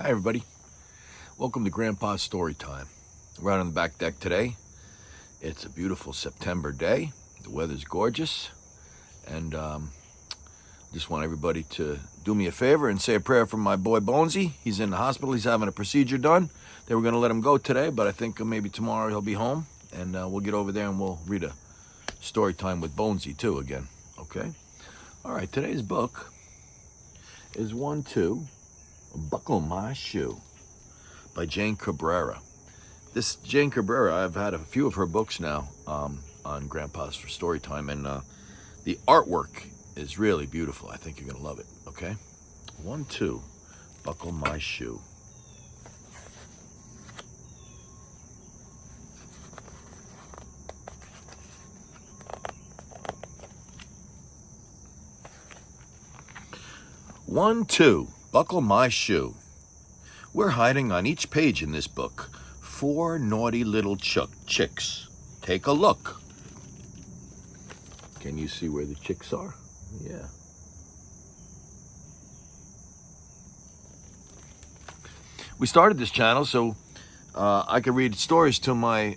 Hi everybody, welcome to Grandpa's Story Time. We're out on the back deck today. It's a beautiful September day. The weather's gorgeous, and just want everybody to do me a favor and say a prayer for my boy Bonesy. He's in the hospital. He's having a procedure done. They were going to let him go today, but I think maybe tomorrow he'll be home, and we'll get over there and we'll read a story time with Bonesy too again. Okay? All right, today's book is 1-2 Buckle My Shoe by Jane Cabrera. This Jane Cabrera, I've had a few of her books now on Grandpa's for Storytime, and the artwork is really beautiful. I think you're going to love it, okay? 1-2 Buckle My Shoe. One, two, buckle my shoe. We're hiding on each page in this book 4 naughty little chicks. Take a look. Can you see where the chicks are? Yeah. We started this channel so I could read stories to my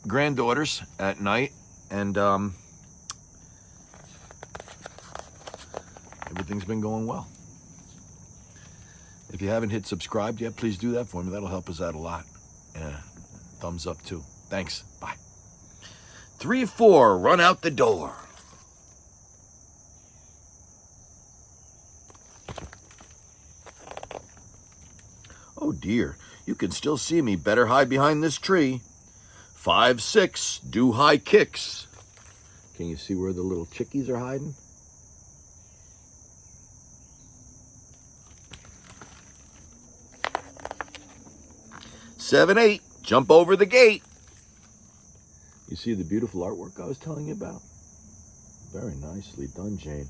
granddaughters at night, and everything's been going well. If you haven't hit subscribe yet, please do that for me. That'll help us out a lot. Thumbs up too. Thanks. Bye. 3-4, run out the door. Oh dear, you can still see me. Better hide behind this tree. 5-6, do high kicks. Can you see where the little chickies are hiding? 7-8, jump over the gate. You see the beautiful artwork I was telling you about? Very nicely done, Jane.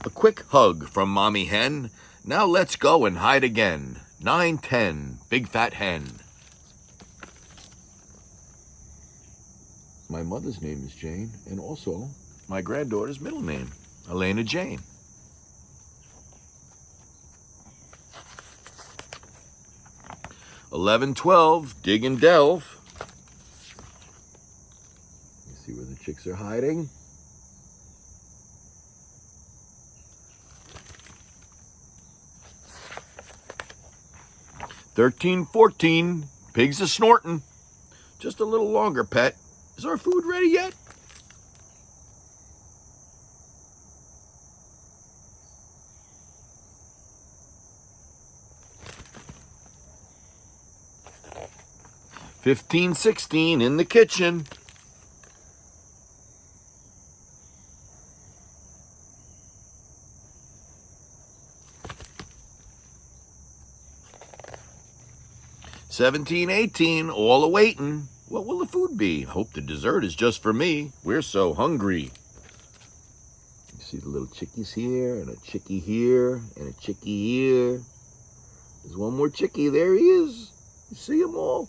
A quick hug from Mommy Hen. Now let's go and hide again. 9-10, big fat hen. My mother's name is Jane, and also my granddaughter's middle name, Elena Jane. 11-12, dig and delve. You see where the chicks are hiding? $13-14, pigs are snorting. Just a little longer, pet. Is our food ready yet? $15-16 in the kitchen. $17-18, all a-waiting. What will the food be? Hope the dessert is just for me. We're so hungry. You see the little chickies here, and a chickie here, and a chickie here. There's one more chickie. There he is. You see them all?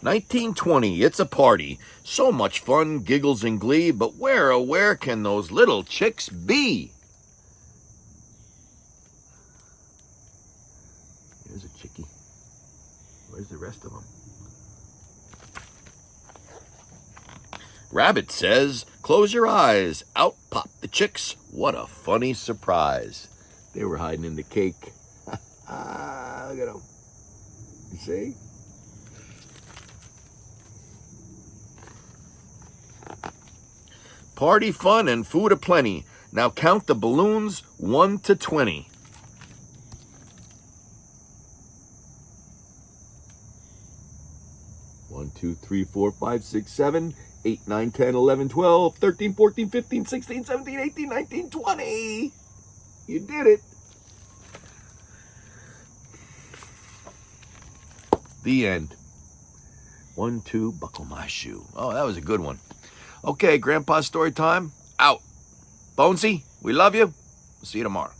$19-20, it's a party. So much fun, giggles and glee, but where, oh where can those little chicks be? Here's a chickie. Where's the rest of them? Rabbit says, close your eyes. Out pop the chicks. What a funny surprise. They were hiding in the cake. Look at them. You see? Party fun and food aplenty. Now count the balloons 1 to 20. One, 2, 3, 4, 5, 6, 7, 8, 9, 10, 11, 12, 13, 14, 15, 16, 17, 18, 19, 20. You did it. The end. 1-2, buckle my shoe. Oh, that was a good one. Okay, Grandpa's Story Time, out. Bonesy, we love you. We'll see you tomorrow.